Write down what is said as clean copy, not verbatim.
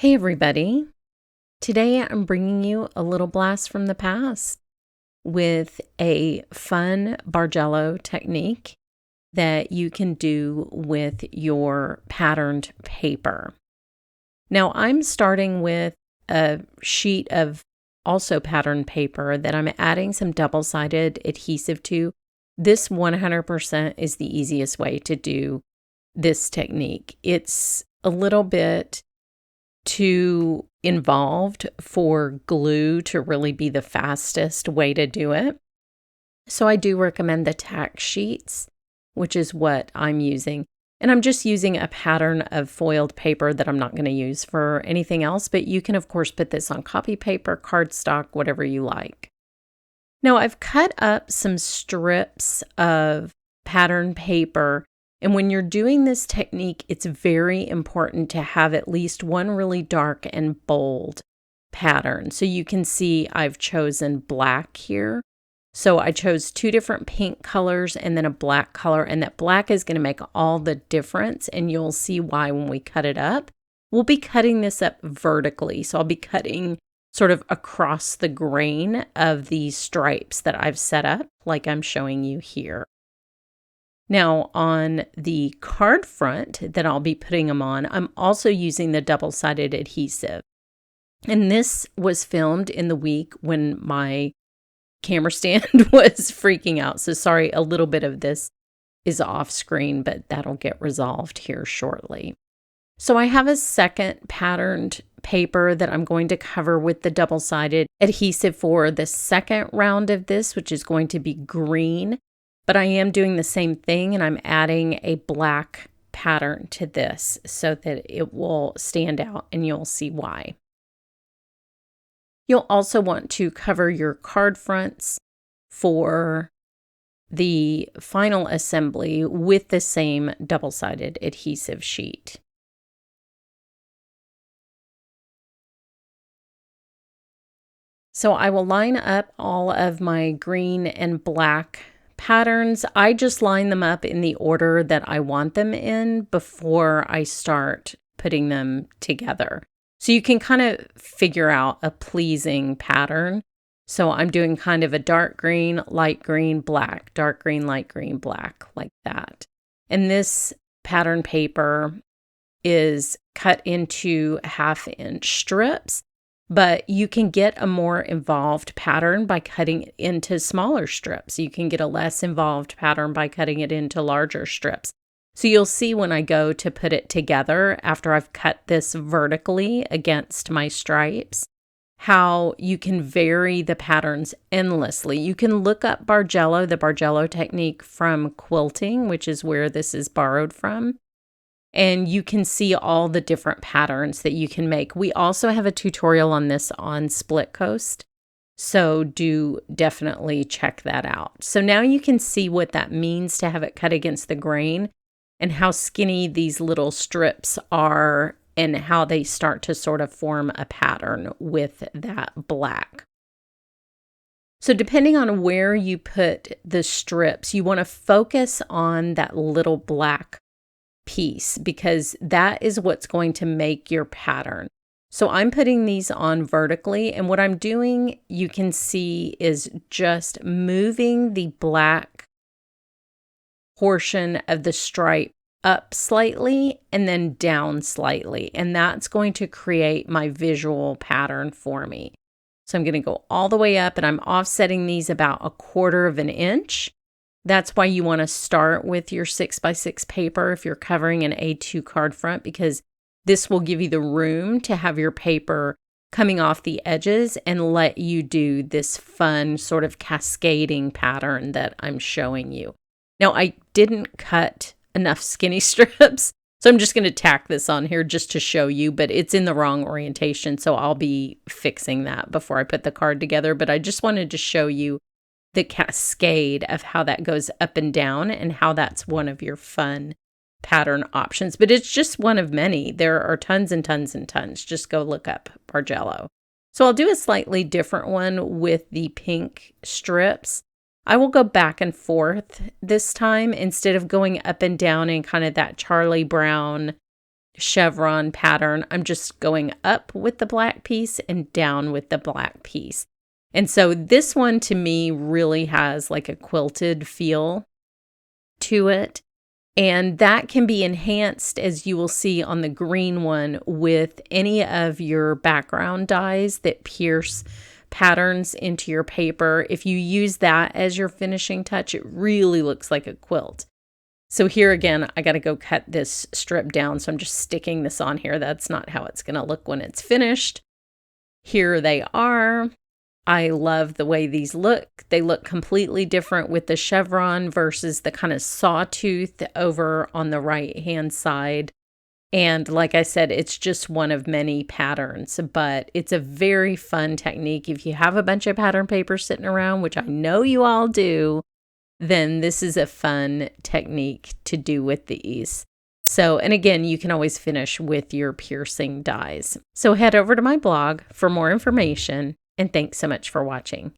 Hey everybody, today I'm bringing you a little blast from the past with a fun Bargello technique that you can do with your patterned paper. Now I'm starting with a sheet of also patterned paper that I'm adding some double-sided adhesive to. This 100% is the easiest way to do this technique. It's a little bit too involved for glue to really be the fastest way to do it. So I do recommend the tack sheets, which is what I'm using. And I'm just using a pattern of foiled paper that I'm not going to use for anything else, but you can of course put this on copy paper, cardstock, whatever you like. Now I've cut up some strips of pattern paper. And when you're doing this technique, it's very important to have at least one really dark and bold pattern. So you can see I've chosen black here. So I chose two different pink colors and then a black color, and that black is going to make all the difference, and you'll see why when we cut it up. We'll be cutting this up vertically. So I'll be cutting sort of across the grain of these stripes that I've set up like I'm showing you here. Now on the card front that I'll be putting them on, I'm also using the double-sided adhesive. And this was filmed in the week when my camera stand was freaking out. So sorry, a little bit of this is off screen, but that'll get resolved here shortly. So I have a second patterned paper that I'm going to cover with the double-sided adhesive for the second round of this, which is going to be green. But I am doing the same thing, and I'm adding a black pattern to this so that it will stand out, and you'll see why. You'll also want to cover your card fronts for the final assembly with the same double-sided adhesive sheet. So I will line up all of my green and black patterns. I just line them up in the order that I want them in before I start putting them together. So you can kind of figure out a pleasing pattern. So I'm doing kind of a dark green, light green, black, dark green, light green, black, like that. And this pattern paper is cut into 1/2-inch strips. But you can get a more involved pattern by cutting it into smaller strips. You can get a less involved pattern by cutting it into larger strips. So you'll see when I go to put it together after I've cut this vertically against my stripes, how you can vary the patterns endlessly. You can look up Bargello, the Bargello technique from quilting, which is where this is borrowed from. And you can see all the different patterns that you can make. We also have a tutorial on this on Split Coast, so do definitely check that out. So now you can see what that means to have it cut against the grain and how skinny these little strips are and how they start to sort of form a pattern with that black. So depending on where you put the strips, you want to focus on that little black piece because that is what's going to make your pattern. So I'm putting these on vertically, and what I'm doing, you can see, is just moving the black portion of the stripe up slightly and then down slightly, and that's going to create my visual pattern for me. So I'm going to go all the way up, and I'm offsetting these about 1/4 of an inch. That's why you want to start with your 6x6 paper if you're covering an A2 card front, because this will give you the room to have your paper coming off the edges and let you do this fun sort of cascading pattern that I'm showing you. Now, I didn't cut enough skinny strips, so I'm just going to tack this on here just to show you, but it's in the wrong orientation, so I'll be fixing that before I put the card together. But I just wanted to show you the cascade of how that goes up and down and how that's one of your fun pattern options. But it's just one of many. There are tons and tons and tons. Just go look up Bargello. So I'll do a slightly different one with the pink strips. I will go back and forth this time instead of going up and down in kind of that Charlie Brown chevron pattern, I'm just going up with the black piece and down with the black piece. And so this one to me really has like a quilted feel to it. And that can be enhanced, as you will see on the green one, with any of your background dies that pierce patterns into your paper. If you use that as your finishing touch, it really looks like a quilt. So here again, I got to go cut this strip down. So I'm just sticking this on here. That's not how it's going to look when it's finished. Here they are. I love the way these look. They look completely different with the chevron versus the kind of sawtooth over on the right-hand side. And like I said, it's just one of many patterns, but it's a very fun technique. If you have a bunch of pattern paper sitting around, which I know you all do, then this is a fun technique to do with these. So, and again, you can always finish with your piercing dies. So head over to my blog for more information, and thanks so much for watching.